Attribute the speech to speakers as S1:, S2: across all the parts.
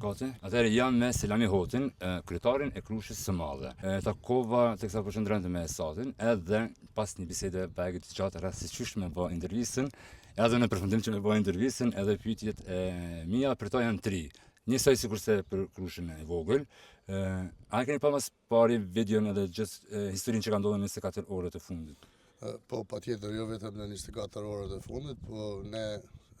S1: Gati. Atëherë jam me Selami Hotin, kryetarin e Krushës së Madhe. Takova teksa po qëndronte me Esatin, edhe pas një bisede bagët të gjatë rreth se çysh më bë intervistën, edhe në përfundim që më bë intervistën, edhe pyetjet e mia për to janë 3. Njësoj sikurse për Krushën e vogël. A keni pa mas pari videon edhe gjithë historinë që ka ndodhur në 24 orët e fundit?
S2: Po, patjetër, jo vetëm në 24 orët e fundit, po ne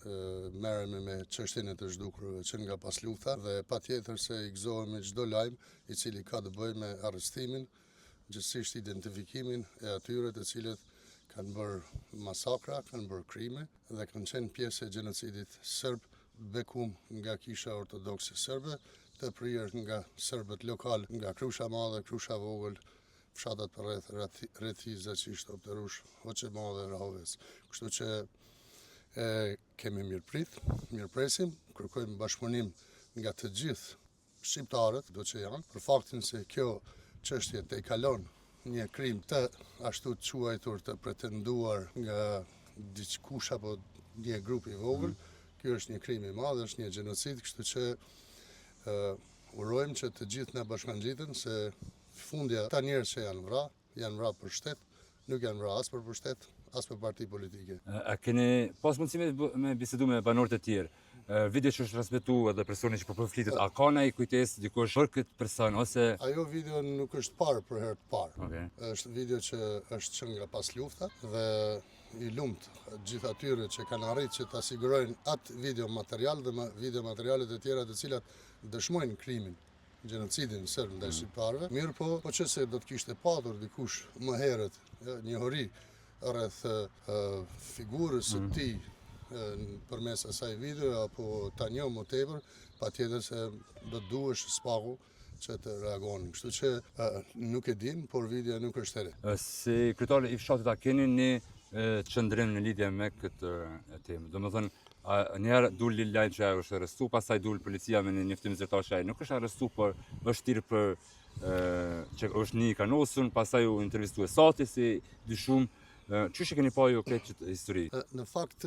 S2: merremi me çështjen e të zhdukurve që nga pas lufta dhe patjetër se i gëzohemi çdo lajm i cili ka të bëjë me arrestimin, gjithsesi identifikimin e atyre të cilët kanë bërë masakra, kanë bërë krime dhe kanë qenë pjesë e gjenocidit serb bekum nga Kisha Ortodokse Serbe, të prirë nga serbët lokal, nga Krusha Madhe, Krusha Vogël, fshatat për rrethi Zaçisht, Opterush, Hoçe Madhe, Rahovec. Kështu që kemi mirëpresim, kërkojmë bashkëpunim nga të gjithë shqiptarët, do që janë, për faktin se kjo çështje te kalon një krim të ashtu të quajtur të pretenduar nga diçkush apo një grup i vogël. Kjo është një krim i madh, është një gjenocid, kështu që urojmë që të gjithë na bashkangjiten se fundja ta njerëz që janë vra për shtet, nuk janë vra as për pushtet, as për parti politike.
S1: A keni pas mundësi me bisedu me banorët e tjerë? Video që është transmetuar edhe personi që po flitet, a ka ndonjë kujtesë dikush për këtë person ose
S2: ajo video nuk është parë për herë të parë.
S1: Okay.
S2: Është video që është që nga pas lufta dhe i lumt gjithë atyre që kanë arritur që ta sigurojnë atë video material dhe video materialet e tjera të cilat dëshmojnë krimin, gjenocidin serb ndaj shqiptarëve. Mirë po çse do të kishte patur dikush më herët një hori rreth figurës së tij përmes asaj video apo ta njoh më tepër, patjetër se do të duhesh spaku që të reagonin. Kështu që nuk e dim, por video nuk është e re.
S1: Si kryetari i fshatit, a keni një qëndrim në lidhje me këtë temë? Domethënë, njëherë dul lajm që ai është arrestuar, pastaj dul policia me një njoftim zyrtar që ai nuk është arrestuar, por është thirrë për që është një kanosur, pastaj u intervistoi Esati si dyshuam. Çuçi keni pa ju këtë histori?
S2: Në fakt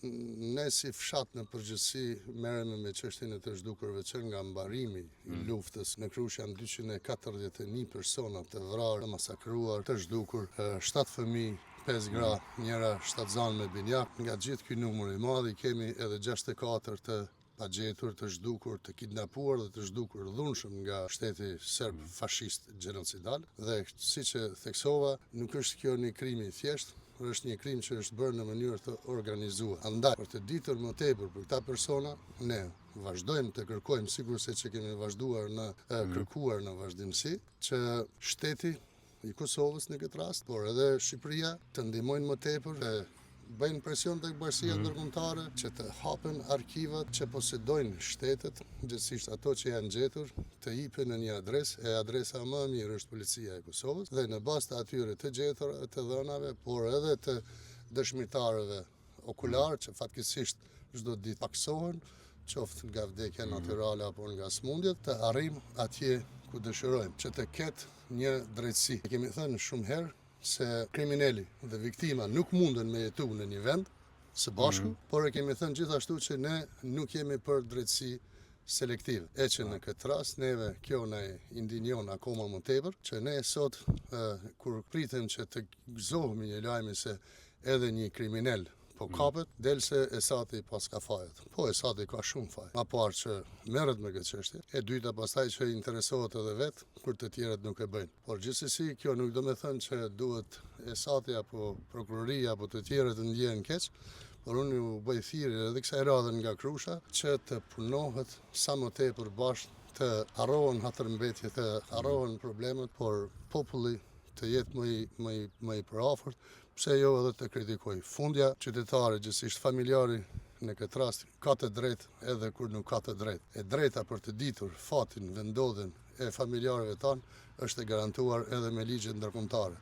S2: ne si fshat në përgjithësi merremi me çështjen e të zhdukurve që nga mbarimi i luftës. Në Krushë janë 241 persona të vrarë, të masakruar, të zhdukur, 7 fëmijë, 5 gra, njëra shtatzan me binjak. Nga gjithë ky numër i madh kemi edhe 64 të pagjetur, të zhdukur, të kidnapuar dhe të zhdukur dhunshëm nga shteti serb fashist gjenocidal. Dhe siç e theksova, nuk është kjo një krim i thjeshtë, është një krim që është bërë në mënyrë të organizuar. Andaj, për të ditur më tepër për këta persona, ne vazhdojmë të kërkojmë, sigurisht që kemi vazhduar në kërkuar në vazhdimsi, që shteti i Kosovës në këtë rast, por edhe Shqipëria të ndihmojnë më tepër dhe bëjnë presion tek bashkia ndërkombëtare që të hapen arkivat që posedojnë shtetet, gjithsesi ato që janë gjetur, të jipen në një adresë, e adresa më e mirë është Policia e Kosovës, dhe në bazë të atyre të gjetur të dhënave, por edhe të dëshmitarëve okular që fatkeqësisht çdo ditë paksohen, qoftë nga vdekja natyrale apo nga smundjet, të arrijmë atje ku dëshirojmë, që të ketë një drejtësi. Kemi thënë shumë herë se kriminali dhe viktima nuk munden me jetu në një vend së bashku, por e kemi thënë gjithashtu që ne nuk jemi për drejtësi selektive. E që në këtë rast neve kjo na indinjon akoma më tepër, që ne sot kur pritem që të gëzohemi një lajmi se edhe një kriminal po kapet, del se Esati pas ka fajet. Po Esati ka shumë faj. Ma parë që merret me këtë çështje, e dyta pastaj që interesohet edhe vet, kur të tjerët nuk e bëjnë. Por gjithsesi kjo nuk do të thënë që duhet Esati apo prokuroria apo të tjerët të ndjehen keq, por unë u bëj thirrje edhe kësaj radhe nga Krusha që të punohet sa më tepër bashkë, të harrohen hatërmbetjet, të harrohen problemet, por populli të jetë më i përafërt, pse jo edhe të kritikoj. Fundja qytetare, gjithsesi familjari në këtë rast, ka të drejtë edhe kur nuk ka të drejtë. E drejta për të ditur fatin, vendodhen e familjarëve tanë është e garantuar edhe me ligjet ndërkombëtare.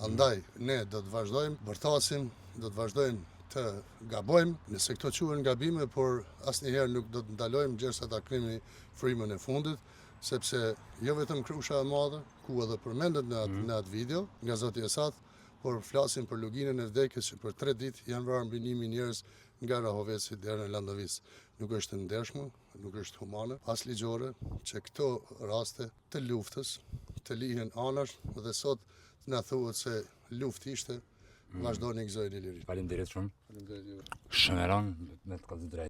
S2: Andaj, ne do të vazhdojmë, bërtasim, do të vazhdojmë të gabojmë, nëse këto quhen gabime, por asnjëherë nuk do të ndalojmë gjersa ta kemi frymën e fundit, sepse jo vetëm Krusha e Madhe, ku edhe përmendet në atë video nga zoti Esat, por flasim për luginën e vdekjes që për 3 ditë janë vrarë mbi 1000 njerëz nga Rahoveci deri në Landovis. nuk është e ndershme, nuk është humane, as ligjore, që këto raste të luftës të lihen anash dhe sot na thuhet se luftë ishte, vazhdoni gëzojeni lirin.
S1: Faleminderit shumë.
S3: Faleminderit juve.
S1: Shëmeran me të kallëzit drejt.